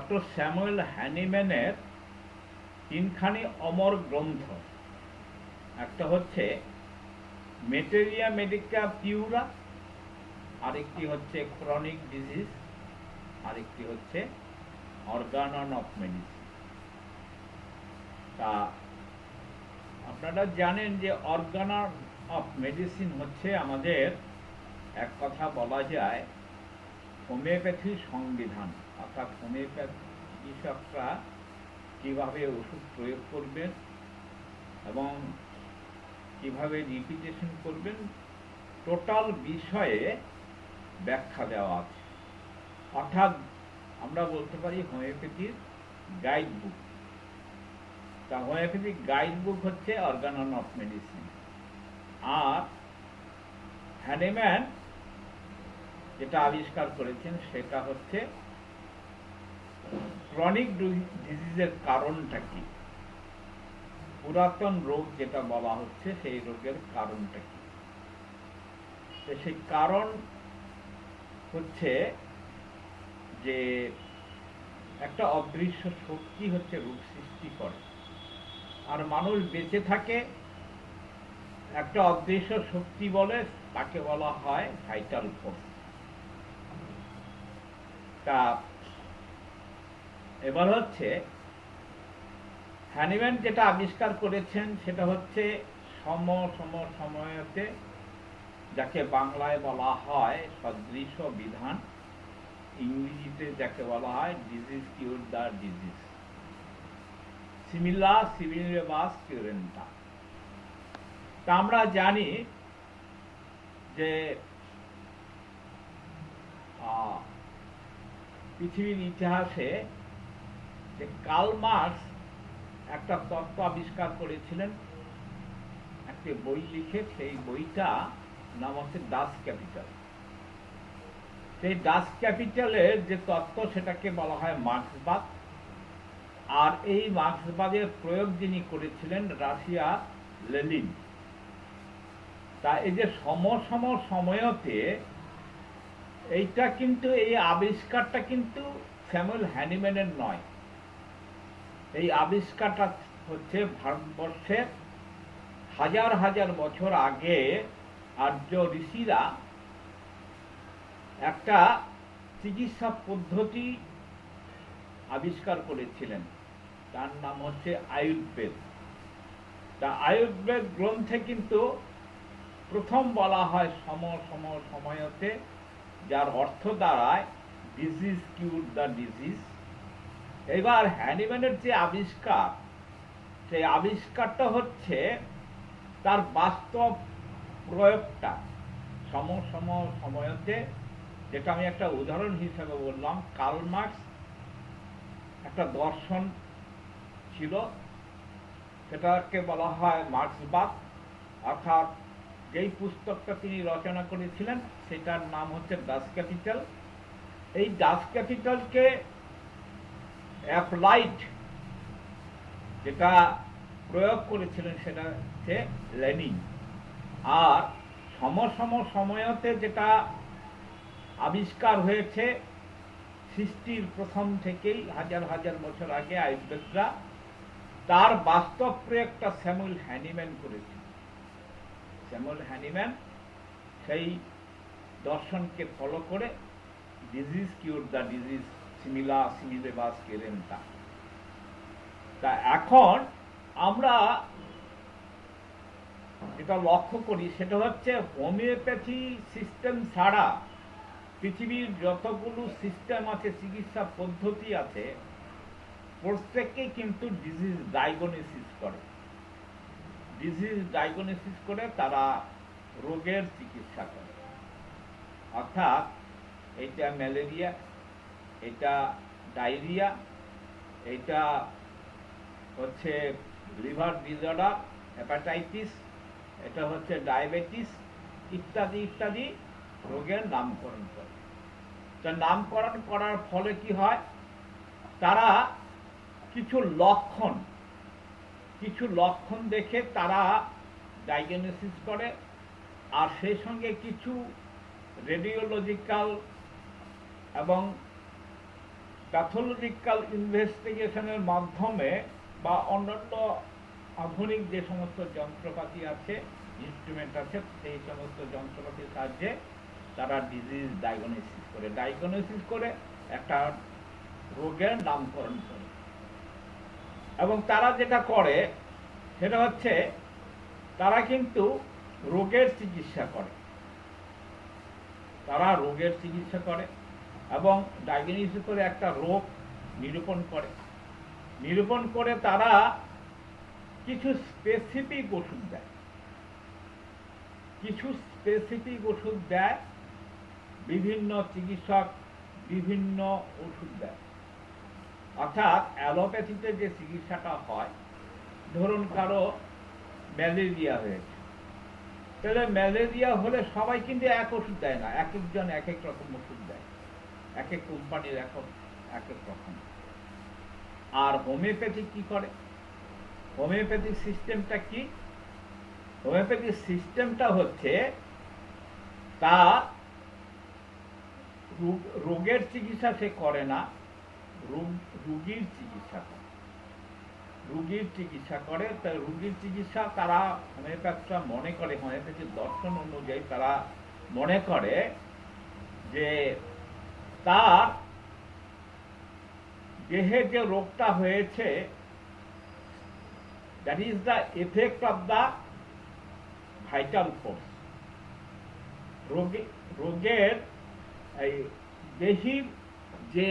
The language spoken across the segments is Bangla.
ডক্টর স্যামুয়েল হ্যানিম্যানের তিনখানি অমর গ্রন্থ। একটা হচ্ছে মেটেরিয়া মেডিকা পিউরা, আরেকটি হচ্ছে ক্রনিক ডিজিজ, আরেকটি হচ্ছে অর্গানন অফ মেডিসিন। তা আপনারা জানেন যে অর্গানন অফ মেডিসিন হচ্ছে আমাদের এক কথা বলা যায় হোমিওপ্যাথির সংবিধান, অর্থাৎ হোমিওপ্যাথি চিকিৎসকরা কীভাবে ওষুধ প্রয়োগ করবেন এবং কীভাবে রিপিটেশন করবেন টোটাল বিষয়ে ব্যাখ্যা দেওয়া আছে। অর্থাৎ আমরা বলতে পারি হোমিওপ্যাথির গাইড বুক। তা হোমিওপ্যাথিক গাইড বুক হচ্ছে অর্গানন অফ মেডিসিন। আর হ্যানিম্যান যেটা আবিষ্কার করেছেন সেটা হচ্ছে ক্রনিক ডিজিজের কারণটা কি, পুরাতন রোগ যেটা বলা হচ্ছে সেই রোগের কারণটা কি। সেই কারণ হচ্ছে যে একটা অদৃশ্য শক্তি হচ্ছে রোগ সৃষ্টি করে, আর মানুষ বেঁচে থাকে একটা অদৃশ্য শক্তি বলে, তাকে বলা হয় ভাইটাল ফোর্স। তা এবার হচ্ছে হ্যানিম্যান যেটা আবিষ্কার করেছেন সেটা হচ্ছে সময়তে, যাকে বাংলায় বলা হয় সদৃশ বিধান, ইংরেজিতে যাকে বলা হয় ডিজিজ কিউর দ্য ডিজিজ, সিমিলা সিমিলেবাস কিউরেন্টা। তা আমরা জানি যে পৃথিবীর ইতিহাসে যে কার্ল মার্কস একটা তত্ত্ব আবিষ্কার করেছিলেন একটি বই লিখে, সেই বইটা নাম হচ্ছে ডাস ক্যাপিটাল। সেই ডাস ক্যাপিটালের যে তত্ত্ব সেটাকে বলা হয় মার্ক্সবাদ। আর এই মার্ক্সবাদের প্রয়োগ যিনি করেছিলেন রাশিয়া লেনিন। তা এই যে সময়তে এইটা কিন্তু এই আবিষ্কারটা কিন্তু স্যামুয়েল হ্যানিম্যানের নয়। এই আবিষ্কারটা হচ্ছে ভারতবর্ষের হাজার হাজার বছর আগে আর্য ঋষিরা একটা চিকিৎসা পদ্ধতি আবিষ্কার করেছিলেন, তার নাম হচ্ছে আয়ুর্বেদ। তা আয়ুর্বেদ গ্রন্থে কিন্তু প্রথম বলা হয় সময়তে, যার অর্থ দাঁড়ায় ডিজিজ কিউর দ্য ডিজিজ। এবার হ্যানিম্যানের যে আবিষ্কার, সেই আবিষ্কারটা হচ্ছে তার বাস্তব প্রয়োগটা সময়তে, যেটা আমি একটা উদাহরণ হিসেবে বললাম। কার্ল মার্কস একটা দর্শন ছিল, সেটাকে বলা হয় মার্ক্সবাদ। অর্থাৎ যেই পুস্তকটা তিনি রচনা করেছিলেন সেটার নাম হচ্ছে ডাস ক্যাপিটাল। এই ডাস ক্যাপিটালকে অ্যাপ্লাইড যেটা প্রয়োগ করেছিলেন সেটা হচ্ছে লেনিন। আর সময়তে যেটা আবিষ্কার হয়েছে সৃষ্টির প্রথম থেকেই হাজার হাজার বছর আগে আয়ুর্বেদরা, তার বাস্তব প্রয়োগটা স্যামুয়েল হ্যানিম্যান করেছে। স্যামুয়েল হ্যানিম্যান সেই দর্শনকে ফলো করে ডিজিজ কিউর দ্য ডিজিজ, সিমিলা সিমিলেবাস কিউরেন্টা। তা এখন আমরা যেটা লক্ষ্য করি সেটা হচ্ছে হোমিওপ্যাথি সিস্টেম ছাড়া পৃথিবীর যতগুলো সিস্টেম আছে, চিকিৎসা পদ্ধতি আছে, প্রত্যেককেই কিন্তু ডিজিজ ডায়াগনোসিস করে। ডিজিজ ডায়াগনোসিস করে তারা রোগের চিকিৎসা করে। অর্থাৎ এটা ম্যালেরিয়া, এটা ডায়রিয়া, এটা হচ্ছে লিভার ডিসঅর্ডার, হেপাটাইটিস, এটা হচ্ছে ডায়াবেটিস, ইত্যাদি ইত্যাদি রোগের নামকরণ করে। তা নামকরণ করার ফলে কি হয়, তারা কিছু লক্ষণ দেখে তারা ডায়াগনোসিস করে, আর সেই সঙ্গে কিছু রেডিওলজিক্যাল এবং প্যাথোলজিক্যাল ইনভেস্টিগেশনের মাধ্যমে বা অন্যান্য আধুনিক যে সমস্ত যন্ত্রপাতি আছে, ইনস্ট্রুমেন্ট আছে, সেই সমস্ত যন্ত্রপাতির সাহায্যে তারা ডিজিজ ডায়াগনোসিস করে একটা রোগের নামকরণ করে। এবং তারা যেটা করে সেটা হচ্ছে তারা কিন্তু রোগের চিকিৎসা করে, এবং ডায়াগনোসিস করে একটা রোগ নিরূপণ করে তারা কিছু স্পেসিফিক ওষুধ দেয়। বিভিন্ন চিকিৎসক বিভিন্ন ওষুধ দেয়। অর্থাৎ অ্যালোপ্যাথিতে যে চিকিৎসাটা হয়, ধরুন কারো ম্যালেরিয়া হয়েছে, তাহলে ম্যালেরিয়া হলে সবাই কিন্তু এক ওষুধ দেয় না, এক একজন এক এক রকম ওষুধ দেয়, এক এক কোম্পানির এক এক রকম। আর হোমিওপ্যাথি কি করে? হোমিওপ্যাথিক সিস্টেমটা কি? হোমিওপ্যাথিক সিস্টেমটা হচ্ছে তার রোগের চিকিৎসা সে করে না, রুগীর চিকিৎসা করে। তার রুগীর চিকিৎসা তারা হোমিওপ্যাথিরা মনে করে, হোমিওপ্যাথির দর্শন অনুযায়ী তারা মনে করে যে তার দেহে যে রোগটা হয়েছে, that is the effect of the vital force. রোগের এই দেহির যে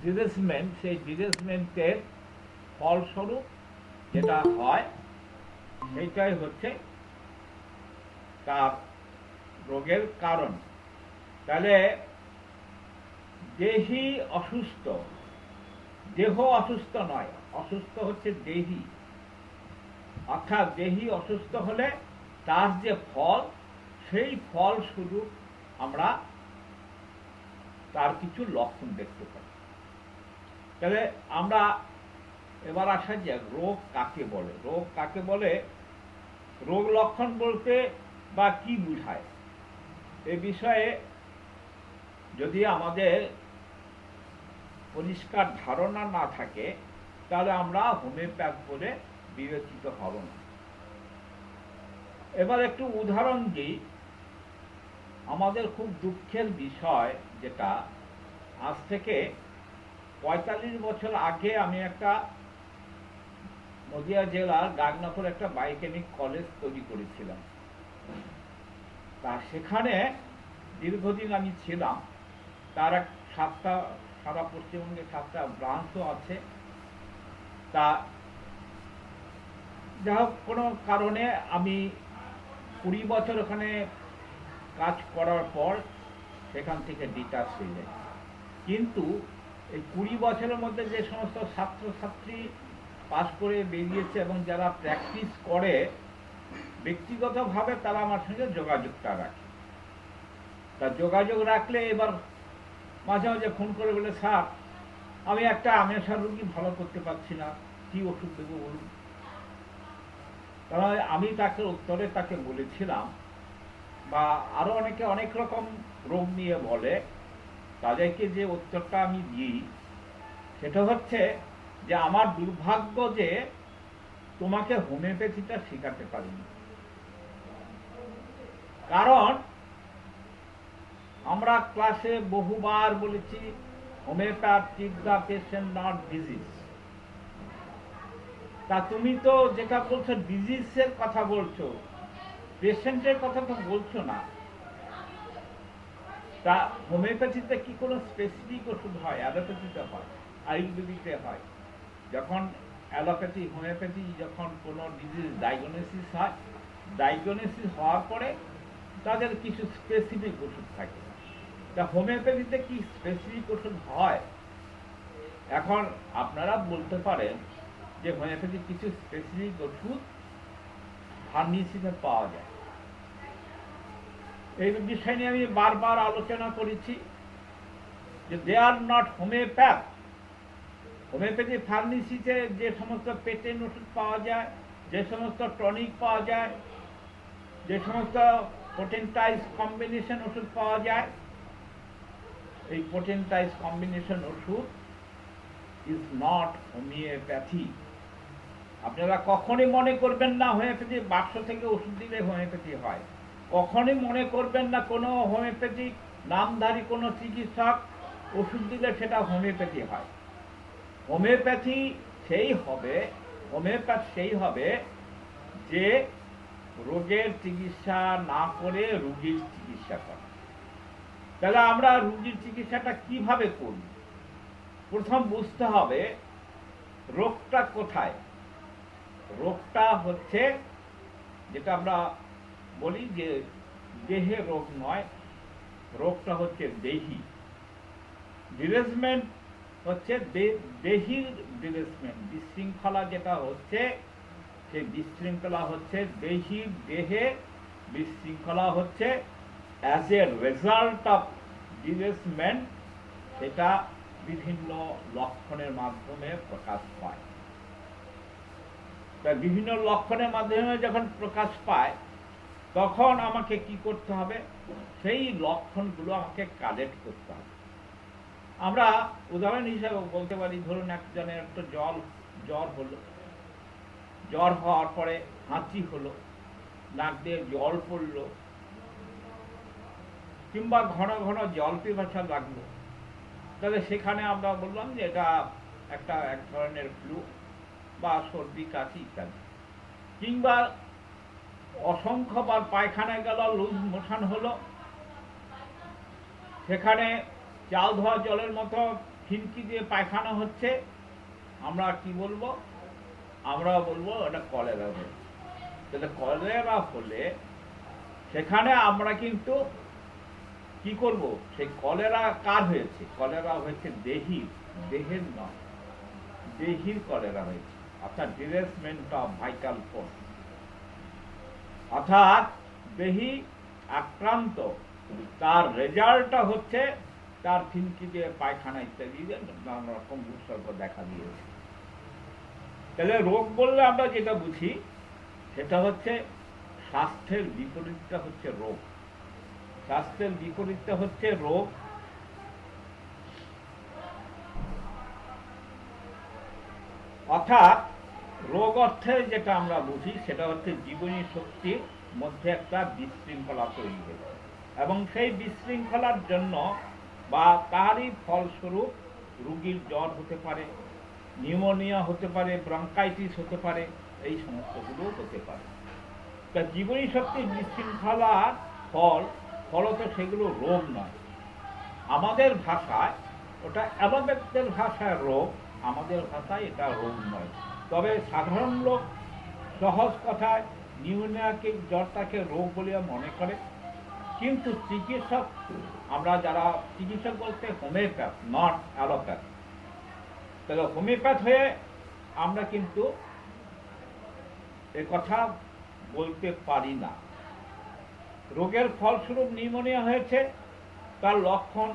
ডিরেসমেন্ট, সেই ডিরেসমেন্টের ফলস্বরূপ যেটা হয় সেইটাই হচ্ছে তার রোগের কারণ। তাহলে দেহি অসুস্থ, দেহ অসুস্থ নয়, অসুস্থ হচ্ছে দেহি। অর্থাৎ দেহি অসুস্থ হলে তার যে ফল, সেই ফলস্বরূপ আমরা তার কিছু লক্ষণ দেখতে পাই। তাহলে আমরা এবার আসা যাক রোগ কাকে বলে। রোগ লক্ষণ বলতে বা কি বুঝায়, এ বিষয়ে যদি আমাদের পরিষ্কার ধারণা না থাকে তাহলে আমরা হোমিওপ্যাথ বলে বিবেচিত হব না। এবার একটু উদাহরণ দিই। আমাদের খুব দুঃখের বিষয় যেটা, আজ থেকে ৪৫ বছর আগে আমি একটা নদিয়া জেলার গাগনাপুর একটা বায়োকেমিক কলেজ তৈরি করেছিলাম। তা সেখানে দীর্ঘদিন আমি ছিলাম। তার সারা পশ্চিমবঙ্গে 7টা ব্রাঞ্চও আছে। তা যাই হোক, কোনো কারণে আমি 20 বছর ওখানে কাজ করার পর সেখান থেকে ডিটাচ হয়ে যায়। কিন্তু এই 20 বছরের মধ্যে যে সমস্ত ছাত্রছাত্রী পাস করে বেরিয়েছে এবং যারা প্র্যাকটিস করে, ব্যক্তিগতভাবে তারা আমার সঙ্গে যোগাযোগটা রাখে। তা যোগাযোগ রাখলে এবার মাঝে মাঝে ফোন করে বলে, স্যার আমি একটা আমেশার রোগী ভালো করতে পারছি না, কি ওষুধ দেবো বলুন। তাহলে আমি তাকে উত্তরে তাকে বলেছিলাম, বা আরো অনেকে অনেক রকম রোগ নিয়ে বলে, তাদেরকে যে উত্তরটা আমি দিই সেটা হচ্ছে যে আমার দুর্ভাগ্য যে তোমাকে হোমিওপ্যাথিটা শেখাতে পারিনি। কারণ আমরা ক্লাসে বহুবার বলেছি, homeopath treat the patient not disease. তা তুমি তো যেটা বলছো ডিজিজের কথা বলছো, পেশেন্টের কথা তো বলছো না। তা হোমিওপ্যাথিতে কি কোনো স্পেসিফিক ওষুধ হয়? অ্যালোপ্যাথিতে হয়, আয়ুর্বেদিতে হয়। যখন হোমিওপ্যাথি যখন কোনো ডিজিজ ডায়াগনোসিস হয়, ডায়াগনোসিস হওয়ার পরে তাদের কিছু স্পেসিফিক ওষুধ থাকে। তা হোমিওপ্যাথিতে কি স্পেসিফিক ওষুধ হয়? এখন আপনারা বলতে পারেন যে হোমিওপ্যাথি কিছু স্পেসিফিক ওষুধ ফার্মেসিতে পাওয়া যায়। এই বিষয় নিয়ে আমি বারবার আলোচনা করেছি যে দে আর নট হোমিওপ্যাথ। হোমিওপ্যাথি ফার্মেসিতে যে সমস্ত পেটেন্ট ওষুধ পাওয়া যায়, যে সমস্ত টনিক পাওয়া যায়, যে সমস্ত পোটেন্টাইজ কম্বিনেশন ওষুধ পাওয়া যায়, এই পোটেন্টাইজ কম্বিনেশন ওষুধ ইজ নট হোমিওপ্যাথি। আপনারা কখনই মনে করবেন না হোমিওপ্যাথি বাক্স থেকে ওষুধ দিলে হোমিওপ্যাথি হয়। কখনই মনে করবেন না কোনো হোমিওপ্যাথিক নামধারী কোনো চিকিৎসক ওষুধ দিলে সেটা হোমিওপ্যাথি হয়। হোমিওপ্যাথি হোমিওপ্যাথ সেই হবে যে রোগের চিকিৎসা না করে রোগীর চিকিৎসা করে। তাহলে আমরা রোগীর চিকিৎসাটা কিভাবে করব? প্রথম বুঝতে হবে রোগটা কোথায়। রোগটা হচ্ছে যেটা আমরা বলি যে দেহে রোগ নয়, রোগটা হচ্ছে দেহি। ডিরেজমেন্ট হচ্ছে দেহির ডিরেজমেন্ট, বিশৃঙ্খলা যেটা হচ্ছে সেই বিশৃঙ্খলা হচ্ছে দেহে বিশৃঙ্খলা হচ্ছে অ্যাজ এ রেজাল্ট অফ ডিরেজমেন্ট। সেটা বিভিন্ন লক্ষণের মাধ্যমে প্রকাশ পায়। তাই বিভিন্ন লক্ষণের মাধ্যমে যখন প্রকাশ পায় তখন আমাকে কি করতে হবে? সেই লক্ষণগুলো আমাকে কালেক্ট করতে হবে। আমরা উদাহরণ হিসাবে বলতে পারি, ধরুন একজনের একটা জ্বর হলো, জ্বর হওয়ার পরে হাঁচি হলো, নাক দিয়ে জল পড়লো, কিংবা ঘন ঘন জল পিপাসা লাগলো, তাহলে সেখানে আমরা বললাম যে এটা এক ধরনের ফ্লু বা সর্দি কাশি ইত্যাদি। কিংবা অসংখ্যবার পায়খানায় গেল, লুজ মোশন হলো, সেখানে চাল ধোয়া জলের মতো ফিনকি দিয়ে পায়খানা হচ্ছে, আমরা কি বলবো? আমরা বলবো এটা কলেরা হয়েছে। তাহলে কলেরা হলে সেখানে আমরা কিন্তু কি করব? সেই কলেরা কার হয়েছে? কলেরা হয়েছে দেহের নয়, দেহির কলেরা হয়েছে, অর্থাৎ ডিরেসমেন্ট অফ ভাইটাল ফোর্স। অর্থাৎ দেহি আক্রান্ত, তার রেজাল্টটা হচ্ছে তার ফিনকি দিয়ে পায়খানা ইত্যাদি নানা রকম উপসর্গ দেখা দিয়েছে। তাহলে রোগ বললে আমরা যেটা বুঝি সেটা হচ্ছে স্বাস্থ্যের বিপরীতটা হচ্ছে রোগ। স্বাস্থ্যের বিপরীতটা হচ্ছে রোগ। অর্থাৎ রোগ অর্থে যেটা আমরা বুঝি সেটা হচ্ছে জীবনী শক্তির মধ্যে একটা বিশৃঙ্খলা তৈরি হয়েছে, এবং সেই বিশৃঙ্খলার জন্য বা তারই ফলস্বরূপ রোগীর জ্বর হতে পারে, নিউমোনিয়া হতে পারে, ব্রঙ্কাইটিস হতে পারে, এই সমস্তগুলো হতে পারে। তা জীবনী শক্তির বিশৃঙ্খলার ফলত সেগুলো রোগ নয়। আমাদের ভাষায় ওটা অ্যালোপ্যাথের ভাষায় রোগ, আমাদের ভাষায় এটা রোগ নয়। তবে সাধারণ লোক সহজ কথায় নিউমোনিয়াকে, জ্বরটাকে রোগ বলিয়া মনে করে। কিন্তু চিকিৎসক, আমরা যারা চিকিৎসক বলতে হোমিওপ্যাথ, নট অ্যালোপ্যাথ। তাহলে হোমিওপ্যাথ হয়ে আমরা কিন্তু এ কথা বলতে পারি না। রোগের ফলস্বরূপ নিউমোনিয়া হয়েছে, তার লক্ষণ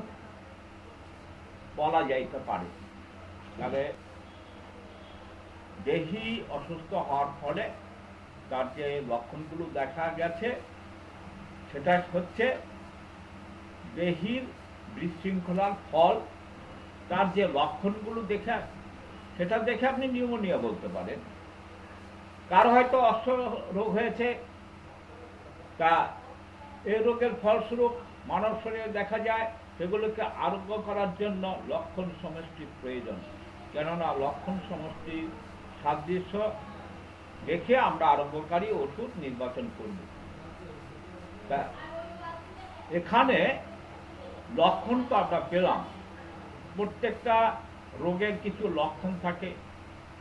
বলা যাইতে পারে। তাহলে দেহি অসুস্থ হওয়ার ফলে তার যে লক্ষণগুলো দেখা গেছে সেটা হচ্ছে দেহির বিশৃঙ্খলার ফল। তার যে লক্ষণগুলো সেটা দেখে আপনি নিউমোনিয়া বলতে পারেন। কারো হয়তো অশ্ব রোগ হয়েছে, তা এই রোগের ফলস্বরূপ মানব শরীরে দেখা যায়, সেগুলোকে আরোগ্য করার জন্য লক্ষণ সমষ্টির প্রয়োজন। কেননা লক্ষণ সমষ্টির সাদৃশ্য দেখে আমরা আরোগ্যকারী ওষুধ নির্বাচন করব। তা এখানে লক্ষণ তো আমরা পেলাম। প্রত্যেকটা রোগের কিছু লক্ষণ থাকে,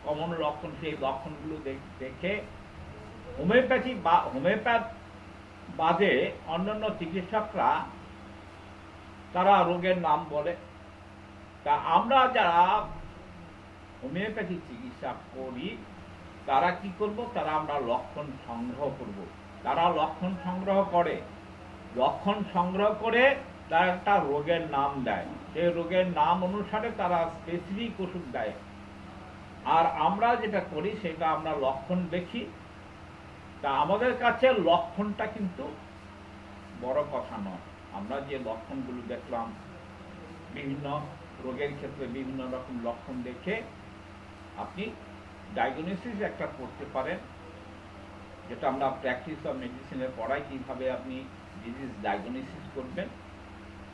কমন লক্ষণ। সেই লক্ষণগুলো দেখে হোমিওপ্যাথ বাদে অন্যান্য চিকিৎসকরা তারা রোগের নাম বলে। তা আমরা যারা হোমিওপ্যাথি চিকিৎসা করি তারা কি করব? তারা আমরা লক্ষণ সংগ্রহ করব। তারা লক্ষণ সংগ্রহ করে তারা একটা রোগের নাম দেয়। সেই রোগের নাম অনুসারে তারা স্পেসিফিক ওষুধ দেয়। আর আমরা যেটা করি সেটা আমরা লক্ষণ দেখি। তা আমাদের কাছে লক্ষণটা কিন্তু বড় কথা নয়। আমরা যে লক্ষণগুলো দেখলাম বিভিন্ন রোগের ক্ষেত্রে বিভিন্ন রকম লক্ষণ দেখে আপনি ডায়াগনোসিস একটা করতে পারেন, যেটা আমরা প্র্যাকটিস অফ মেডিসিনে পড়াই, কীভাবে আপনি ডিজিজ ডায়াগনোসিস করবেন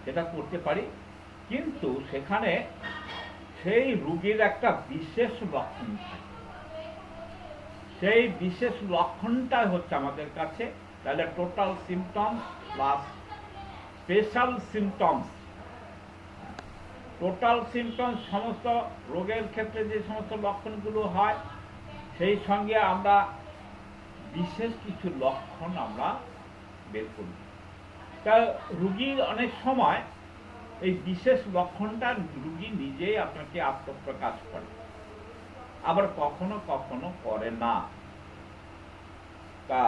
সেটা করতে পারি। কিন্তু সেখানে সেই রোগীর একটা বিশেষ লক্ষণ থাকে, সেই বিশেষ লক্ষণটা হচ্ছে আমাদের কাছে তাহলে total symptoms plus special symptoms. Total symptoms সমস্ত রোগের ক্ষেত্রে যে সমস্ত লক্ষণগুলো হয়, সেই সঙ্গে আমরা বিশেষ কিছু লক্ষণ আমরা বের করি। তা রুগীর অনেক সময় এই বিশেষ লক্ষণটা রুগী নিজেই আপনাকে আত্মপ্রকাশ করে, আবার কখনো কখনো করে না। তা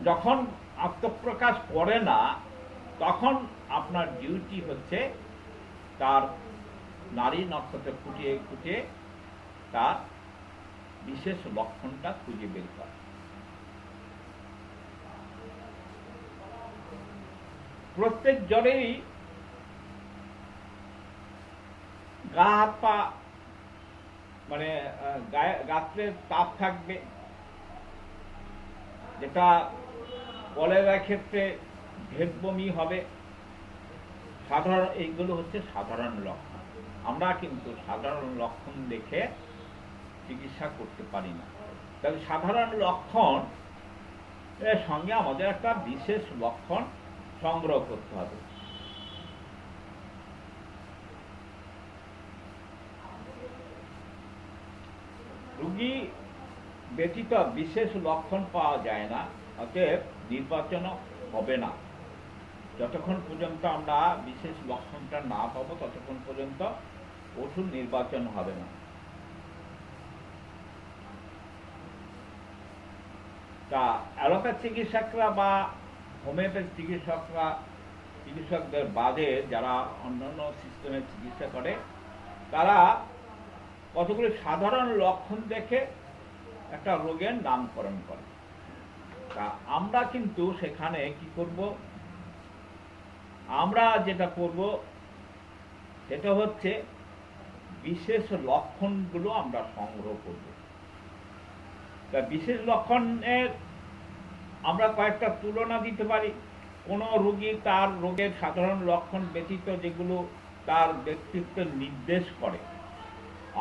যখন আত্মপ্রকাশ করে না, তখন আপনার ডিউটি হচ্ছে তার নারী নক্ষত্র খুঁটিয়ে খুঁটিয়ে তার বিশেষ লক্ষণটা খুঁজে বের করা। প্রত্যেক জনেরই গা হাত পা মানে গাত্রের তাপ থাকবে, যেটা কলেরার ক্ষেত্রে ভেদ বমি হবে। সাধারণ এইগুলো হচ্ছে সাধারণ লক্ষণ। আমরা কিন্তু সাধারণ লক্ষণ দেখে চিকিৎসা করতে পারি না। তবে সাধারণ লক্ষণ এর সঙ্গে আমাদের একটা বিশেষ লক্ষণ সংগ্রহ করতে হবে। রোগী ব্যতীত বিশেষ লক্ষণ পাওয়া যায় না, অতএব নির্বাচনও হবে না। যতক্ষণ পর্যন্ত আমরা বিশেষ লক্ষণটা না পাবো ততক্ষণ পর্যন্ত ওষুধ নির্বাচন হবে না। তা অ্যালোপ্যাথ চিকিৎসকরা বা হোমিওপ্যাথি চিকিৎসকদের বাদে যারা অন্যান্য সিস্টেমের চিকিৎসা করে, তারা কতগুলি সাধারণ লক্ষণ দেখে একটা রোগের নামকরণ করে। তা আমরা কিন্তু সেখানে কি করব, আমরা যেটা করব সেটা হচ্ছে বিশেষ লক্ষণগুলো আমরা সংগ্রহ করব। তা বিশেষ লক্ষণের আমরা কয়েকটা তুলনা দিতে পারি। কোনো রোগী তার রোগের সাধারণ লক্ষণ ব্যতীত যেগুলো তার ব্যক্তিত্বের নির্দেশ করে,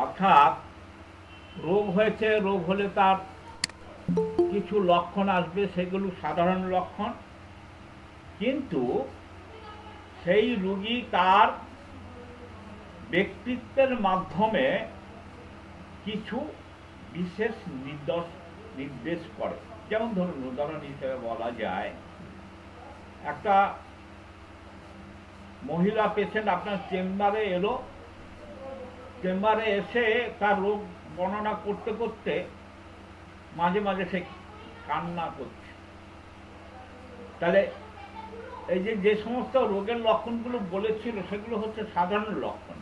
অর্থাৎ রোগ হয়েছে, রোগ হলে তার কিছু লক্ষণ আসবে, সেগুলো সাধারণ লক্ষণ, কিন্তু সেই রোগী তার ব্যক্তিত্বের মাধ্যমে কিছু বিশেষ নির্দেশ করে। যেমন ধরুন, উদাহরণ হিসেবে বলা যায়, একটা মহিলা পেশেন্ট আপনার চেম্বারে এলো, চেম্বারে এসে তার রোগ বর্ণনা করতে করতে মাঝে মাঝে সে কান্না করছে। তাহলে এই যে সমস্ত রোগের লক্ষণগুলো বলেছিল সেগুলো হচ্ছে সাধারণ লক্ষণ।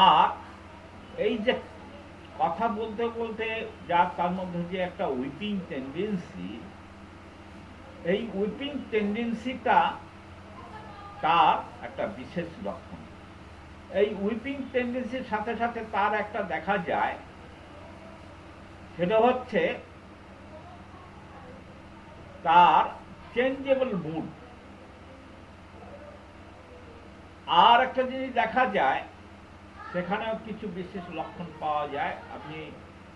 আর এই যে কথা বলতে বলতে যা তার মধ্যে যে একটা উইপিং টেন্ডেন্সি, এই উইপিং টেন্ডেন্সিটা তার একটা বিশেষ লক্ষণ। এই উইপিং টেন্ডেন্সির সাথে সাথে তার একটা দেখা যায়, সেটা হচ্ছে তার চেঞ্জেবল মুড। আর একটা জিনিস দেখা যায়, সেখানেও কিছু বিশেষ লক্ষণ পাওয়া যায়। আপনি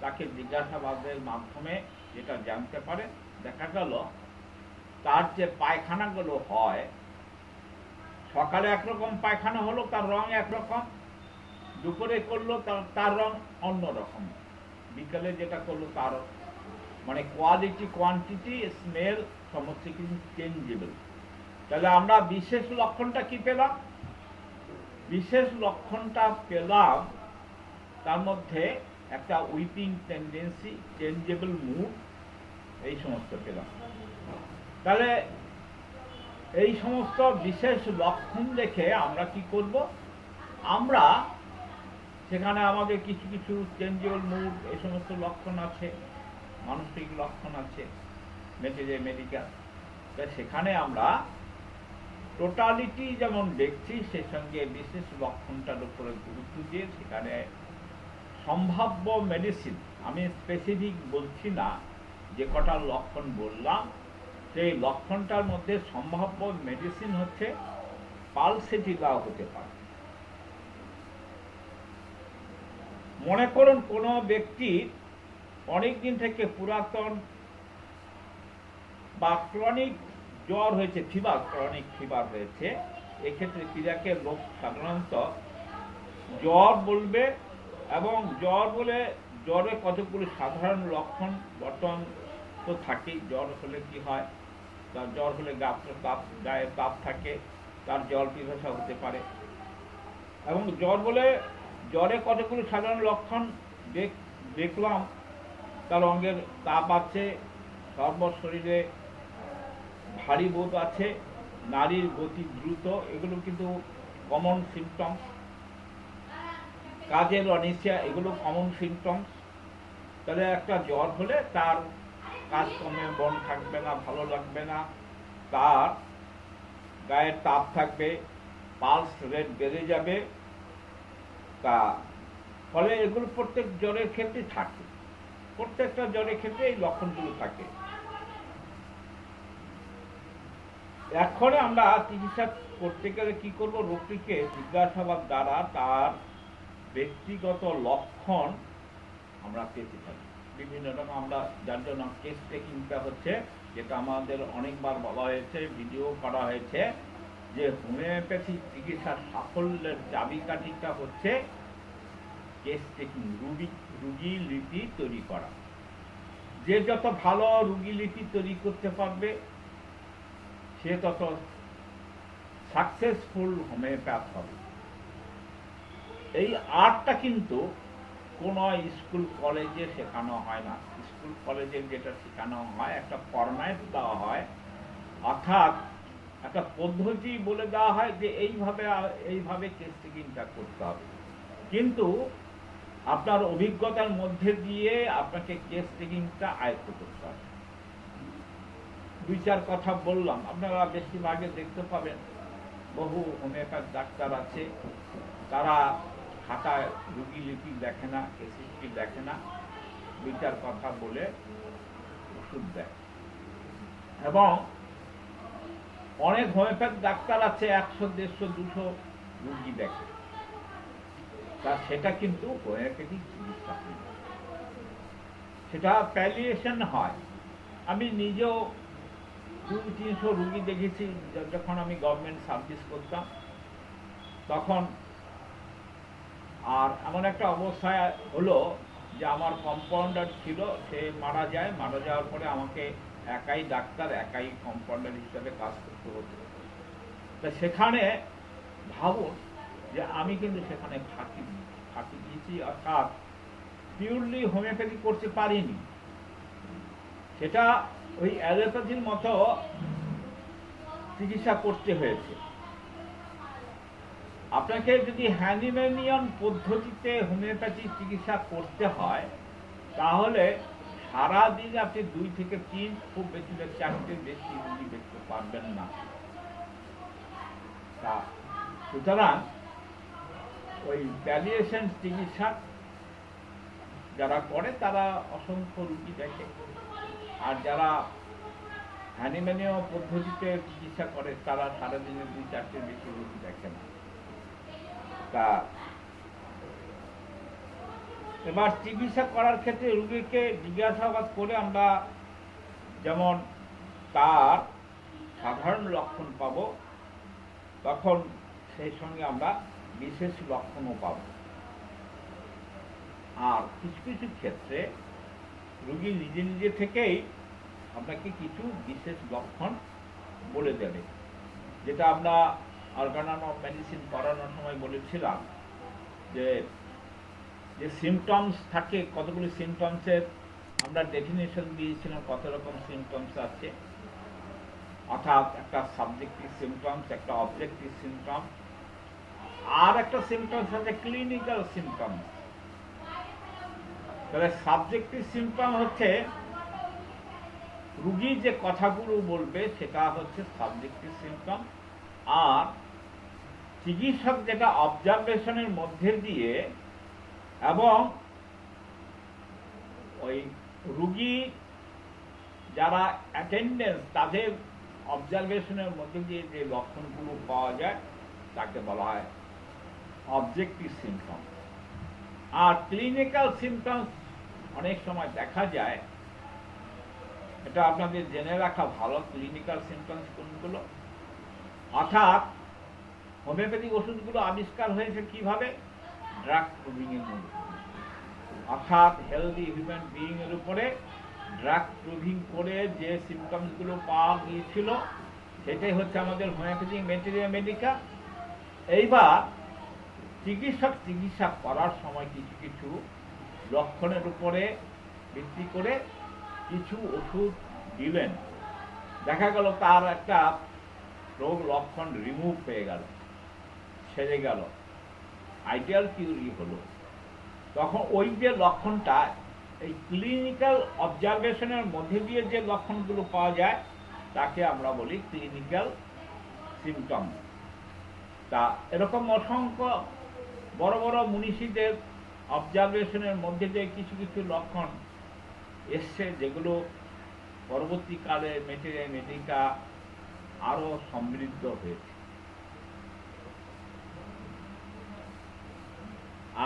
তাকে জিজ্ঞাসাবাদের মাধ্যমে যেটা জানতে পারেন, দেখা গেল তার যে পায়খানাগুলো হয়, সকালে একরকম পায়খানা হলো, তার রং একরকম, দুপুরে করলো তার রং অন্যরকম, বিকালে যেটা করলো তার মানে কোয়ালিটি, কোয়ান্টিটি, স্মেল সমস্ত কিছু চেঞ্জেবল। তাহলে আমরা বিশেষ লক্ষণটা কি পেলাম? বিশেষ লক্ষণটা পেলাম তার মধ্যে একটা উইপিং টেন্ডেন্সি, চেঞ্জেবল মুড, এই সমস্ত পেলাম। তাহলে এই সমস্ত বিশেষ লক্ষণ দেখে আমরা কি করব, আমরা সেখানে আমাদের কিছু কিছু চেঞ্জেবল মুড, এই সমস্ত লক্ষণ আছে, মানসিক লক্ষণ আছে, মেডিকেল। সেখানে আমরা টোটালিটি যেমন দেখছি সেই সঙ্গে বিশেষ লক্ষণটার উপরে গুরুত্ব দিয়ে সেখানে সম্ভাব্য মেডিসিন, আমি স্পেসিফিক বলছি না, যে কটা লক্ষণ বললাম সেই লক্ষণটার মধ্যে সম্ভাব্য মেডিসিন হচ্ছে পালসেটিভা হতে পারে। মনে করুন কোনো ব্যক্তি অনেকদিন থেকে পুরাতন বা ক্রনিক জ্বর হয়েছে, ক্রনিক ফিভার হয়েছে, এক্ষেত্রে ক্রিয়াকে লোক সাধারণত জ্বর বলবে, এবং জ্বর বলে জ্বরে কতগুলি সাধারণ লক্ষণ বর্তমান তো থাকেই। জ্বর হলে কি হয়, তার জ্বর হলে গায়ে তাপ থাকে, তার জল পিপাসা হতে পারে, এবং জ্বর বলে জ্বরে কতগুলি সাধারণ লক্ষণ দেখলাম। তার অঙ্গের তাপ আছে, সর্বশরীরে ভারী বোধ আছে, নারীর গতি দ্রুত, এগুলো কিন্তু কমন সিমটমস। কাজের অনিচ্ছা, এগুলো কমন সিমটমস। তাহলে একটা জ্বর হলে তার কাজকর্মে মন থাকবে না, ভালো লাগবে না, তার গায়ের তাপ থাকবে, পালস রেট বেড়ে যাবে। তা ফলে এগুলো প্রত্যেক জ্বরের ক্ষেত্রে থাকে, প্রত্যেকটা জ্বরের ক্ষেত্রে এই লক্ষণগুলো থাকে। এখন আমরা চিকিৎসা করতে গেলে কি করব, রোগীকে জিজ্ঞাসাবাদ দ্বারা তার ব্যক্তিগত লক্ষণ আমরা পেতে পারি বিভিন্ন রকম। আমরা যার জন্য কেস টেকিংটা হচ্ছে, যেটা আমাদের অনেকবার বলা হয়েছে, ভিডিও করা হয়েছে, যে হোমিওপ্যাথি চিকিৎসার সাফল্যের চাবিকাঠিটা হচ্ছে কেস টেকিং, রুগী লিপি তৈরি করা। যে যত ভালো রুগী লিপি তৈরি করতে পারবে সে তত সাকসেসফুল হোমিওপ্যাথ হবে। এই আর্টটা কিন্তু কোনো স্কুল কলেজে শেখানো হয় না। স্কুল কলেজে যেটা শেখানো হয়, একটা ফরম্যাট দেওয়া হয়, অর্থাৎ একটা পদ্ধতি বলে দেওয়া হয় যে এইভাবে কেস টেকিংটা করতে হবে। কিন্তু আপনার অভিজ্ঞতার মধ্যে দিয়ে আপনাকে কেস টেকিংটা আয়ত্ত করতে হবে। দুই চার কথা বললাম, আপনারা বেশিরভাগে দেখতে পাবেন বহু হোমিওপ্যাথ ডাক্তার আছে, তারা খাতায় রুগী লিপি দেখে না, কেসিস্টি দেখে না, দুই চার কথা বলে ওষুধ দেয়। এবং অনেক হোমিওপ্যাথ ডাক্তার আছে 100, 150, 200 রুগী দেখে, তা সেটা কিন্তু হোমিওপ্যাথিক চিকিৎসা, সেটা প্যালিয়েশন হয়। আমি নিজেও 200-300 রুগী দেখেছি যখন আমি গভর্নমেন্ট সার্ভিস করতাম তখন। আর এমন একটা অবস্থায় হলো যে আমার কম্পাউন্ডার ছিল, সে মারা যাওয়ার পরে আমাকে একাই ডাক্তার, একাই কম্পাউন্ডার হিসাবে কাজ করতে হতো। তা সেখানে ভাবুন যে আমি কিন্তু সেখানে ফাঁকি দিয়েছি, অর্থাৎ পিওরলি হোমিওপ্যাথি করতে পারিনি, সেটা ওই অ্যালোপ্যাথির মতো চিকিৎসা করতে হয়েছে। আপনাকে যদি হ্যানিম্যানিয়ান পদ্ধতিতে হোমিওপ্যাথি চিকিৎসা করতে হয় তাহলে সারাদিন আপনি 2 থেকে 3, খুব বেশি 4টে বেশি রুগী দেখতে পারবেন না। তা সুতরাং ওই প্যালিয়েশন চিকিৎসা যারা করে তারা অসংখ্য রুগী দেখে, আর যারা হ্যানিম্যানীয় পদ্ধতিতে চিকিৎসা করে তারা সারাদিনে 2-4টে বেশি রুগী দেখে না। তা এবার চিকিৎসা করার ক্ষেত্রে রুগীকে জিজ্ঞাসাবাদ করে আমরা যেমন তার সাধারণ লক্ষণ পাবো, তখন সেই সঙ্গে আমরা বিশেষ লক্ষণও পাব। আর কিছু কিছু ক্ষেত্রে রুগী নিজে থেকেই আপনাকে কিছু বিশেষ লক্ষণ বলে দেবে, যেটা আমরা অর্গান অফ মেডিসিন করানোর সময় বলেছিলাম যে সিমটমস থাকে, কতগুলি সিমটমসের আমরা ডেফিনেশন দিয়েছিলাম, কত রকম সিমটমস আছে। অর্থাৎ একটা সাবজেক্টিভ সিমটমস, একটা অবজেক্টিভ সিমটম, আর একটা সিমটমস আছে ক্লিনিক্যাল সিমটমস। তাহলে সাবজেক্টিভ সিমটম হচ্ছে রুগী যে কথাগুলো বলবে সেটা হচ্ছে সাবজেক্টিভ সিমটম, আর চিকিৎসক যেটা অবজারভেশনের মধ্যে দিয়ে এবং ওই রুগী যারা অ্যাটেন্ডেন্স তাদের অবজারভেশনের মধ্যে দিয়ে যে লক্ষণগুলো পাওয়া যায় তাকে বলা হয় অবজেক্টিভ সিমটম। আর ক্লিনিক্যাল সিমটমস অনেক সময় দেখা যায়, এটা আপনাদের জেনে রাখা ভালো, ক্লিনিক্যাল সিমটমস কোনগুলো। অর্থাৎ হোমিওপ্যাথিক ওষুধগুলো আবিষ্কার হয়েছে কিভাবে? ড্রাগ প্রুভিং এর মধ্যে, অর্থাৎ হেলদি হিউম্যান বিইং এর উপরে ড্রাগ প্রুভিং করে যে সিমটমসগুলো পাওয়া গিয়েছিল সেটাই হচ্ছে আমাদের হোমিওপ্যাথিক ম্যাটেরিয়া মেডিকা। এইবার চিকিৎসা করার সময় কিছু কিছু লক্ষণের উপরে ভিত্তি করে কিছু ওষুধ দিলেন, দেখা গেল তার একটা রোগ লক্ষণ রিমুভ হয়ে গেল, সেরে গেল, আইডিয়াল কিউরি হলো। তখন ওই যে লক্ষণটা এই ক্লিনিক্যাল অবজারভেশনের মধ্যে দিয়ে যে লক্ষণগুলো পাওয়া যায় তাকে আমরা বলি ক্লিনিক্যাল সিমটম। তা এরকম অসংখ্য বড় বড় মনীষীদের অবজারভেশনের মধ্যে দিয়ে কিছু কিছু লক্ষণ এসছে, যেগুলো পরবর্তীকালে ম্যাটেরিয়া মেডিকা আরো সমৃদ্ধ হয়েছে।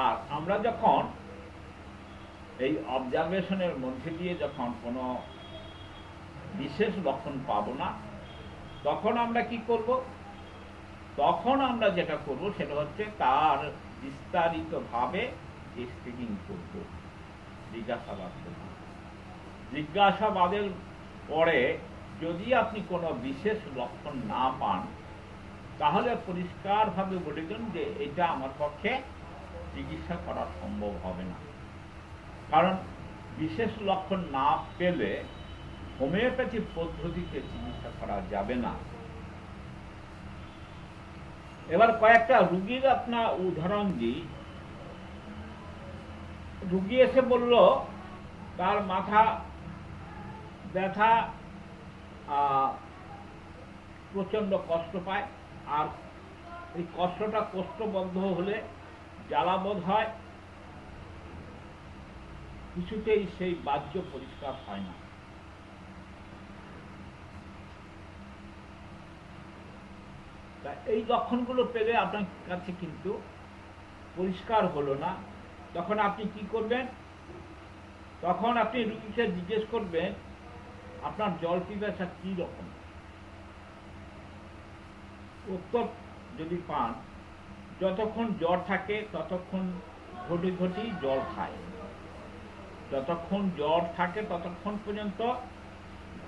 আর আমরা যখন এই অবজারভেশনের মধ্যে দিয়ে যখন কোনো বিশেষ লক্ষণ পাব না, তখন আমরা কি করব? তখন আমরা যেটা করব সেটা হচ্ছে তার বিস্তারিতভাবে স্ক্রিনিং করব, জিজ্ঞাসাবাদ করব। জিজ্ঞাসাবাদের পরে যদি আপনি কোনো বিশেষ লক্ষণ না পান তাহলে পরিষ্কারভাবে বলে দিন যে এটা আমার পক্ষে চিকিৎসা করা সম্ভব হবে না, কারণ বিশেষ লক্ষণ না পেলে হোমিওপ্যাথি পদ্ধতিতে চিকিৎসা করা যাবে না। এবার কয়েকটা রুগীর আপনার উদাহরণ দিই। রুগী এসে বলল তার মাথা ব্যথা, প্রচন্ড কষ্ট পায়, আর এই কষ্টটা কোষ্ঠবদ্ধ হলে জ্বালাবোধ হয়, কিছুতেই সেই বাহ্য পরিষ্কার হয় না। তা এই লক্ষণগুলো পেলে আপনার কাছে কিন্তু পরিষ্কার হলো না, তখন আপনি কি করবেন? তখন আপনি রুগীকে জিজ্ঞেস করবেন আপনার জল পিপাসা কি রকম। উত্তর যদি পান যতক্ষণ জ্বর থাকে ততক্ষণ ঘটি ঘটি জল খায়, যতক্ষণ জ্বর থাকে ততক্ষণ পর্যন্ত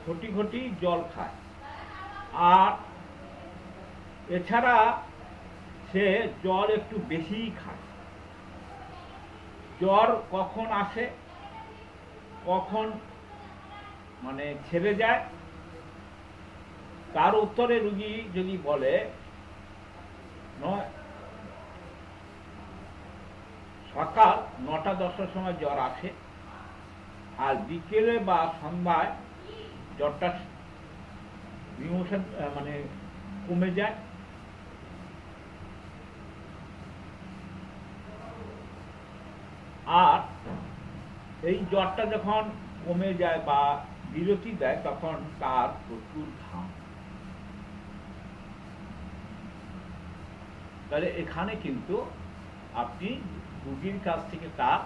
ঘটি ঘটি জল খায়, আর এছাড়া সে জল একটু বেশিই খায়। জ্বর কখন আসে, কখন মানে ছেড়ে যায়, তার উত্তরে রুগী যদি বলে সকাল 9টা-10টার সময় জ্বর আসে, আর বিকেলে বা সন্ধ্যায় জ্বরটা মানে কমে যায়, আর এই জ্বরটা যখন কমে যায় বা বিরতি দেয় তখন তার প্রচুর ঘাম। তাহলে এখানে কিন্তু আপনি রোগীর কাছ থেকে তার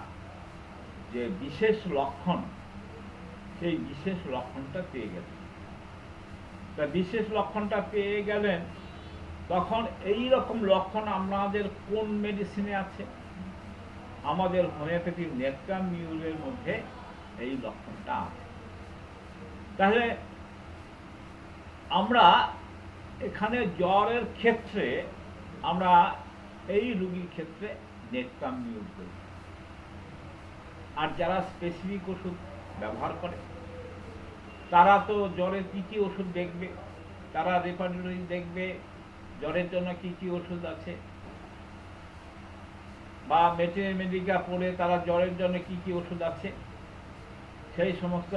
যে বিশেষ লক্ষণ সেই বিশেষ লক্ষণটা পেয়ে গেলেন। তা বিশেষ লক্ষণটা পেয়ে গেলেন, তখন এই রকম লক্ষণ আমাদের কোন মেডিসিনে আছে? আমাদের হোমিওপ্যাথিক নেট্রাম মিউরের মধ্যে এই লক্ষণটা আছে। তাহলে আমরা এখানে জ্বরের ক্ষেত্রে আমরা এই রোগীর ক্ষেত্রে নেট্রাম মিউর করি, আর যারা স্পেসিফিক ওষুধ ব্যবহার করে তারা তো জ্বরের কি কি ওষুধ দেখবে, তারা রেপার্টরি দেখবে জ্বরের জন্য কি কি ওষুধ আছে, বা ম্যাটেরিয়া মেডিকা পড়ে তারা জ্বরের জন্য কি কি ওষুধ আছে সেই সমস্ত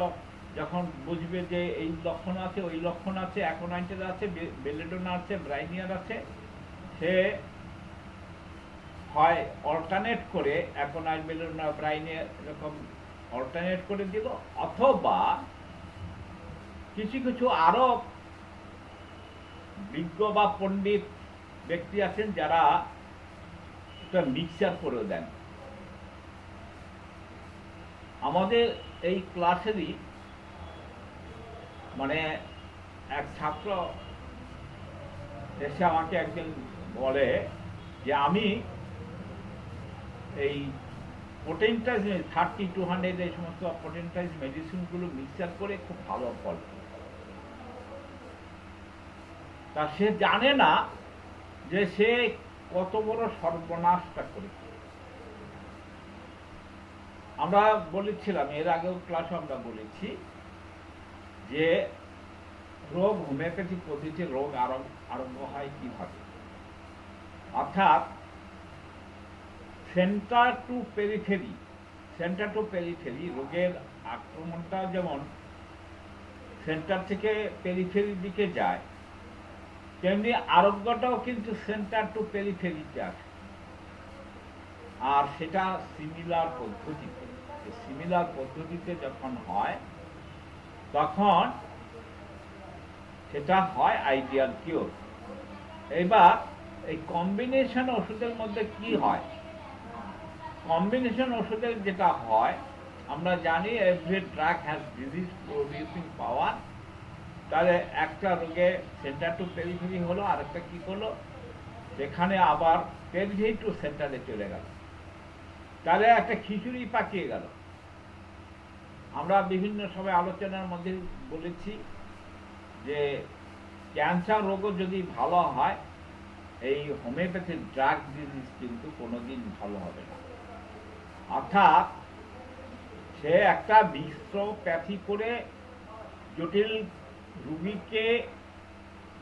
যখন বুঝবে যে এই লক্ষণ আছে, ওই লক্ষণ আছে, অ্যাকোনাইটের আছে, বেলেডোনা আছে, ব্রাইনিয়ার আছে, সে হয় অল্টারনেট করে অ্যাকোনাইট, বেলেডোনা, ব্রাইনিয়ার এরকম অল্টারনেট করে দিল, অথবা কিছু কিছু আরো বিজ্ঞ বা পণ্ডিত ব্যক্তি আছেন যারা একটা মিক্সচার করে দেন। আমাদের এই ক্লাসেরই মানে এক ছাত্র এসে আমাকে একদিন বলে যে আমি এই পোটেন্টাইজ 30-200 এই সমস্ত পোটেন্টাইজ মেডিসিনগুলো মিক্সচার করে খুব ভালো ফল। তা সে জানে না যে সে কত বড় সর্বনাশটা করেছে। আমরা বলেছিলাম, এর আগেও ক্লাসে আমরা বলেছি যে রোগ হোমিওপ্যাথি পদ্ধতিতে রোগ আরম্ভ হয় কিভাবে, অর্থাৎ সেন্টার টু পেরিফেরি রোগের আক্রমণটা যেমন সেন্টার থেকে পেরিফেরির দিকে যায়, তেমনি আরোগ্যটাও কিন্তু সেন্টার টু পেরিফেরিতে আসে। আর সেটা সিমিলার পদ্ধতিতে যখন হয় তখন সেটা হয় আইডিয়াল কিওর। এবার এই কম্বিনেশন ওষুধের মধ্যে কি হয়? কম্বিনেশন ওষুধের যেটা হয়, আমরা জানি every drug has disease producing power. তাহলে একটা রোগে সেন্টার টু পেরিফেরি হলো, আরেকটা কি হলো, সেখানে আবার পেরিফেরি টু সেন্টারে চলে গেল। তাহলে একটা খিচুড়ি পাকিয়ে গেল। আমরা বিভিন্ন সময় আলোচনার মধ্যে বলেছি যে ক্যান্সার রোগও যদি ভালো হয়, এই হোমিওপ্যাথিক ড্রাগ ডিজিজ কিন্তু কোনোদিন ভালো হবে না। অর্থাৎ সে একটা মিশ্রপ্যাথি করে জটিল রুগীকে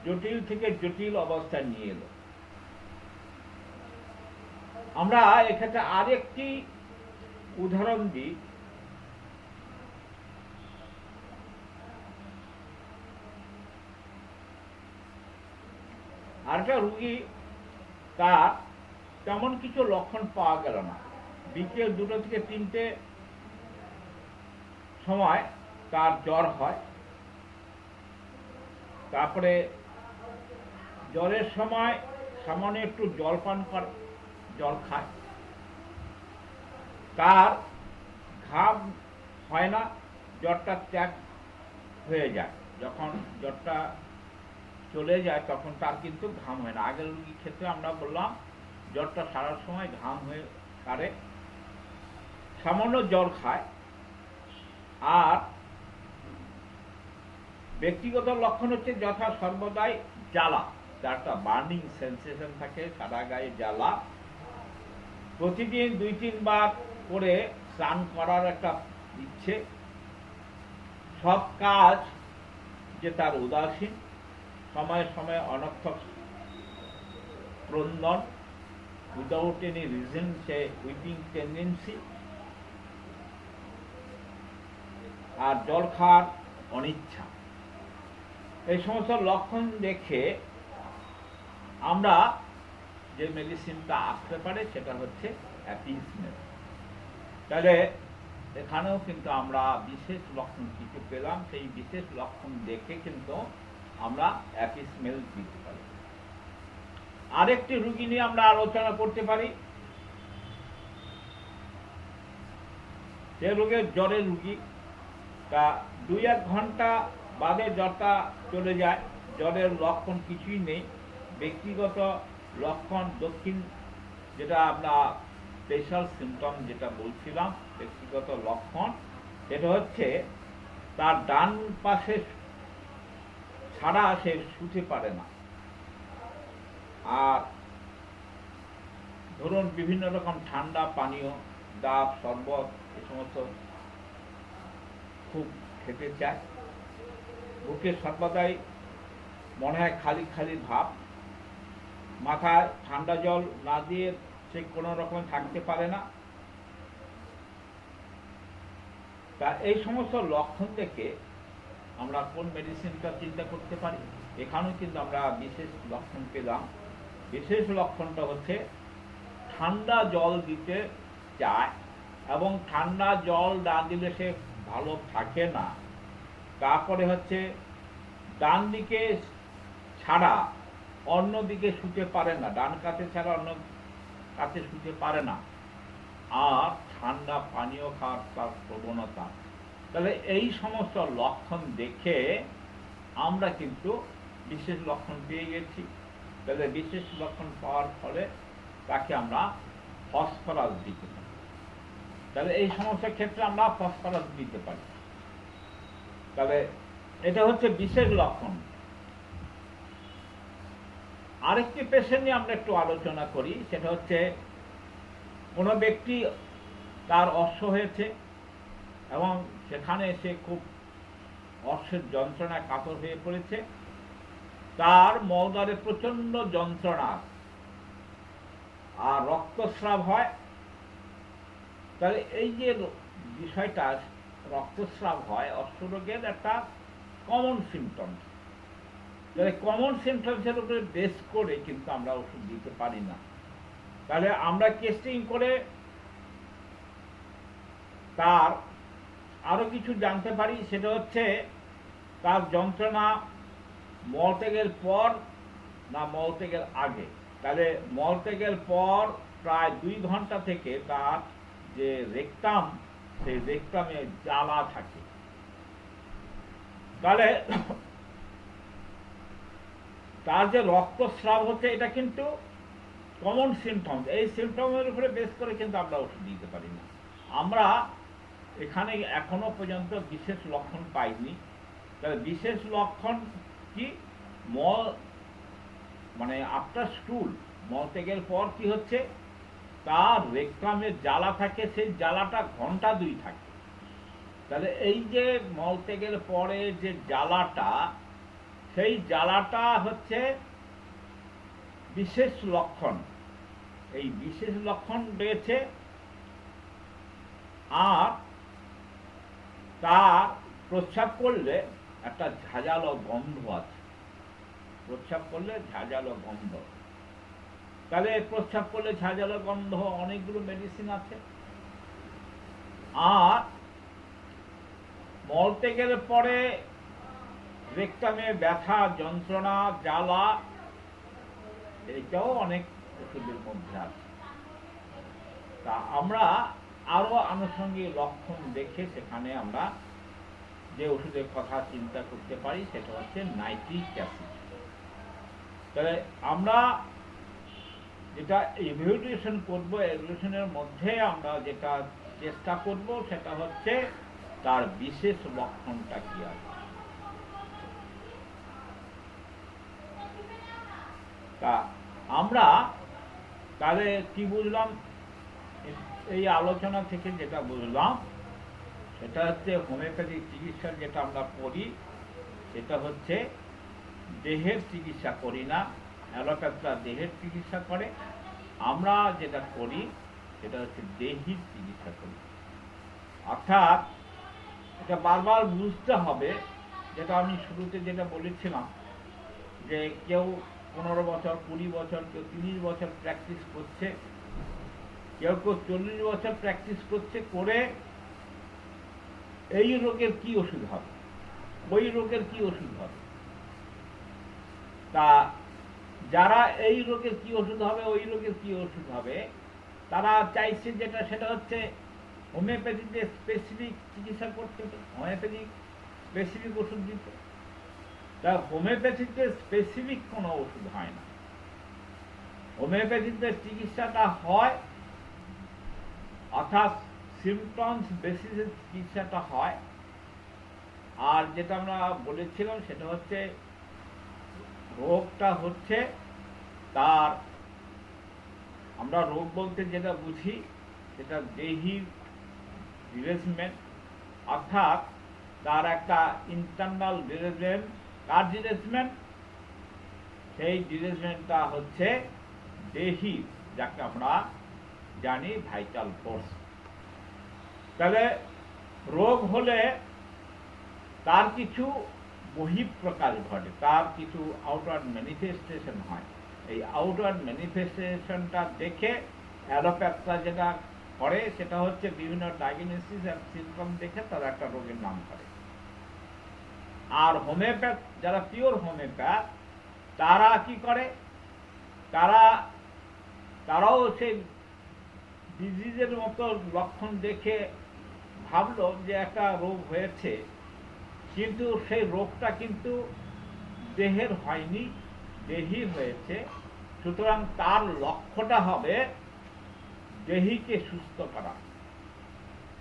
জটিল থেকে জটিল অবস্থায় নিয়ে এলো। আমরা এক্ষেত্রে আরেকটি উদাহরণ দিই। আরেকটা রুগী, তার তেমন কিছু লক্ষণ পাওয়া গেল না, বিকেল 2টা থেকে 3টে সময় তার জ্বর হয়, তারপরে জ্বরের সময় সামান্য একটু জল খায়, তার ঘাম হয় না, জ্বরটা ত্যাগ হয়ে যায়। যখন জ্বরটা চলে যায় তখন তার কিন্তু ঘাম হয় না। আগের রোগীর ক্ষেত্রে আমরা বললাম জ্বরটা সারার সময় ঘাম হয়ে সারে, সামান্য জল খায়। আর ব্যক্তিগত লক্ষণ হচ্ছে যথা সর্বদাই জ্বালা, যার একটা বার্নিং সেন্সেশন থাকে, সারা গায়ে জ্বালা, প্রতিদিন 2-3 বার করে স্নান করার একটা ইচ্ছে, সব কাজ যে তার উদাসীন, সময়ে সময়ে অনর্থক ক্রন্দন, উইদাউট এনি রিজন সে উইপিং টেন্ডেন্সি, আর জল খাওয়ার অনিচ্ছা। এই সমস্ত লক্ষণ দেখে আমরা যে মেডিসিনটা আসতে পারে সেটা হচ্ছে অ্যাপিসমেল। তাহলে এখানেও কিন্তু আমরা বিশেষ লক্ষণ কিছু পেলাম, সেই বিশেষ লক্ষণ দেখে কিন্তু আমরা অ্যাপিসমেল দিতে পারি। আরেকটি রুগী নিয়ে আমরা আলোচনা করতে পারি, সে রোগের জ্বরের রুগী, তা 2-1 ঘন্টা বাদে জ্বরটা চলে যায়, জ্বরের লক্ষণ কিছুই নেই, ব্যক্তিগত লক্ষণ দক্ষিণ, যেটা আমরা স্পেশাল সিমটম যেটা বলছিলাম, ব্যক্তিগত লক্ষণ এটা হচ্ছে তার ডান পাশে ছাড়া সে শুতে পারে না। আর ধরুন বিভিন্ন রকম ঠান্ডা পানীয়, ডাব, শরবত এ সমস্ত খুব খেতে চায়, বুকে সর্বদাই মনে হয় খালি খালি ভাব, মাথায় ঠান্ডা জল না দিয়ে সে কোনো রকম থাকতে পারে না। তা এই সমস্ত লক্ষণ দেখে আমরা কোন মেডিসিনটা চিন্তা করতে পারি। এখানেও কিন্তু আমরা বিশেষ লক্ষণ পেলাম। বিশেষ লক্ষণটা হচ্ছে ঠান্ডা জল দিতে চায় এবং ঠান্ডা জল না দিলে সে ভালো থাকে না। তারপরে হচ্ছে ডান দিকে ছাড়া অন্য দিকে শুতে পারে না, ডান কাতে ছাড়া অন্য কাতে শুতে পারে না, আর ঠান্ডা পানীয় খাওয়ার তার প্রবণতা। তাহলে এই সমস্ত লক্ষণ দেখে আমরা কিন্তু বিশেষ লক্ষণ পেয়ে গেছি। তাহলে বিশেষ লক্ষণ পাওয়ার ফলে তাকে আমরা ফসফরাস দিতে পারি। তাহলে এই সমস্ত ক্ষেত্রে আমরা ফসফরাস দিতে পারি। তাহলে এটা হচ্ছে বিশেষ লক্ষণ। আরেকটি পেশেন্ট নিয়ে আমরা একটু আলোচনা করি, সেটা হচ্ছে কোনো ব্যক্তি তার অশ্ব হয়েছে এবং সেখানে সে খুব অশ্বের যন্ত্রণায় কাতর হয়ে পড়েছে, তার মলদ্বারে প্রচন্ড যন্ত্রণা আর রক্তস্রাব হয়। তাহলে এই যে বিষয়টা রক্তস্রাব হয় অশ্বরোগের একটা কমন সিমটমস। তাহলে কমন সিমটমসের উপরে বেস করে কিন্তু আমরা ওষুধ দিতে পারি না। তাহলে আমরা টেস্টিং করে তার আরো কিছু জানতে পারি, সেটা হচ্ছে তার যন্ত্রণা মলত্যাগের পর না মলত্যাগের আগে। তাহলে মলত্যাগের পর প্রায় 2 ঘন্টা থেকে তার যে রেকটাম, সেই রেকটামে জ্বালা থাকে। তাহলে তার যে রক্তস্রাব হচ্ছে এটা কিন্তু কমন সিমটমস। এই সিমটমের উপরে বেস করে কিন্তু আমরা ওষুধ দিতে পারি না। আমরা এখানে এখনো পর্যন্ত বিশেষ লক্ষণ পাইনি। তাহলে বিশেষ লক্ষণ কি? মল মানে আফটার স্টুল, মলত্যাগের পর কি হচ্ছে, তার রেকটামের জ্বালা থাকে, সেই জ্বালাটা ঘন্টা 2 থাকে। তাহলে এই যে মলত্যাগের পরে যে জ্বালাটা, সেই জ্বালাটা হচ্ছে বিশেষ লক্ষণ। এই বিশেষ লক্ষণ রয়েছে। আর তার প্রস্রাব করলে একটা ঝাঁঝালো গন্ধ আছে, প্রস্রাব করলে ঝাঁঝালো গন্ধ। তাহলে প্রস্রাব করলে ঝাঁঝালো গন্ধ অনেকগুলো মেডিসিন আছে। আর মলত্যাগের পরে রেকটামে ব্যথা, যন্ত্রণা, জ্বালা, এইটাও অনেক ওষুধের মধ্যে আছে। তা আমরা আরো আনুষঙ্গিক লক্ষণ দেখে সেখানে আমরা যে ওষুধের কথা চিন্তা করতে পারি সেটা হচ্ছে নাইট্রিক অ্যাসিড। তাহলে আমরা যেটা ইভ্যালুয়েশন করব, ইভ্যালুয়েশনের মধ্যে আমরা যেটা চেষ্টা করব সেটা হচ্ছে তার বিশেষ লক্ষণটা কি আছে। তা আমরা তাহলে কি বুঝলাম এই আলোচনা থেকে? যেটা বুঝলাম সেটা হচ্ছে হোমিওপ্যাথিক চিকিৎসার যেটা আমরা করি সেটা হচ্ছে দেহের চিকিৎসা করি না। অ্যালোপ্যাথরা দেহের চিকিৎসা করে, আমরা যেটা করি সেটা হচ্ছে দেহির চিকিৎসা করি। অর্থাৎ এটা বারবার বুঝতে হবে, যেটা আমি শুরুতে যেটা বলেছিলাম, যে কেউ 15 বছর, 20 বছর, কেউ 30 বছর প্র্যাকটিস করছে, কেউ কেউ 40 বছর প্র্যাকটিস করছে, করে এই রোগের কি ওষুধ হবে, ওই রোগের কি ওষুধ হবে। তা যারা এই রোগের কি ওষুধ হবে, ওই রোগের কি ওষুধ হবে, তারা চাইছে যেটা সেটা হচ্ছে হোমিওপ্যাথিতে স্পেসিফিক চিকিৎসা করতে, হোমিওপ্যাথিক স্পেসিফিক ওষুধ দিতে। তা হোমিওপ্যাথিতে স্পেসিফিক কোনো ওষুধ হয় না। হোমিওপ্যাথিতে চিকিৎসাটা হয়, অর্থাৎ সিমটমস বেসিসে চিকিৎসাটা হয়। আর যেটা আমরা বলেছিলাম সেটা হচ্ছে রোগটা হচ্ছে তার, আমরা রোগ বলতে যেটা বুঝি সেটা দেহির ডিরেজমেন্ট, অর্থাৎ তার একটা ইন্টারনাল ডিরেজমেন্ট। কার ডিরেজমেন্ট? সেই ডিরেজমেন্টটা হচ্ছে দেহি, যাকে আমরা জানি ভাইটাল ফোর্স। তাহলে রোগ হলে তার কিছু বহিঃপ্রকাশ ঘটে, তার কিছু আউটওয়ার্ড ম্যানিফেস্টেশন হয়। এই আউটওয়ার্ড ম্যানিফেস্টেশনটা দেখে অ্যালোপ্যাথরা যেটা করে সেটা হচ্ছে বিভিন্ন ডায়াগনোসিস আর সিমটম দেখে তারা একটা রোগের নাম করে। আর হোমিওপ্যাথ যারা পিওর হোমিওপ্যাথ তারা কি করে, তারাও সেই ডিজিজের মতো লক্ষণ দেখে ভাবলো যে একটা রোগ হয়েছে, কিন্তু সেই রোগটা কিন্তু দেহের হয়নি, দেহি হয়েছে। সুতরাং তার লক্ষ্যটা হবে দেহিকে সুস্থ করা।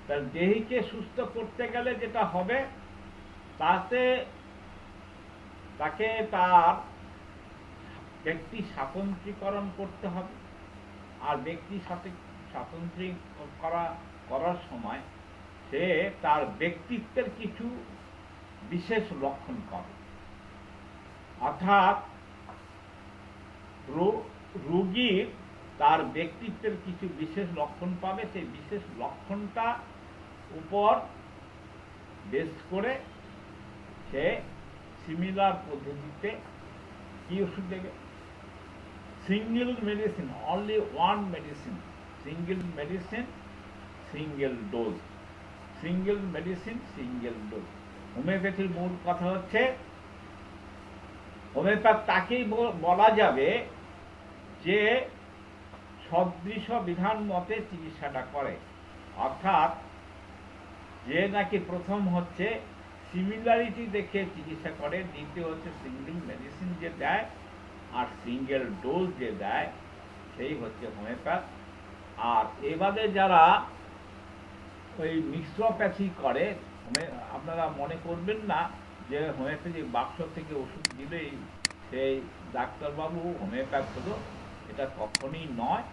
তার দেহিকে সুস্থ করতে গেলে যেটা হবে তাতে তাকে তার ব্যক্তি স্বাতন্ত্রীকরণ করতে হবে। আর ব্যক্তি স্বাতন্ত্রিক করার সময় সে তার ব্যক্তিত্বের কিছু বিশেষ লক্ষণ পাবে। অর্থাৎ রোগীর তার ব্যক্তিত্বের কিছু বিশেষ লক্ষণ পাবে, সেই বিশেষ লক্ষণটা উপর বেস করে সে সিমিলার পদ্ধতিতে কি ওষুধ দেবে। Single medicine, only one medicine, single medicine single dose, single medicine single dose. হোমিওপ্যাথির মূল কথা হচ্ছে হোমিওপ্যাথ তাকেই বলা যাবে যে সদৃশ বিধান মতে চিকিৎসাটা করে। অর্থাৎ যে নাকি প্রথম হচ্ছে সিমিলারিটি দেখে চিকিৎসা করে, দ্বিতীয় হচ্ছে সিঙ্গেল মেডিসিন যে দেয় আর সিঙ্গেল ডোজ যে দেয় সেই হচ্ছে হোমিওপ্যাথ। আর এবারে যারা ওই মিশ্রপ্যাথি করে, আপনারা মনে করবেন না যে হোমিওপ্যাথি বাক্স থেকে ওষুধ দিলেই সেই ডাক্তারবাবু হোমিওপ্যাথ হলো, এটা কখনই নয়।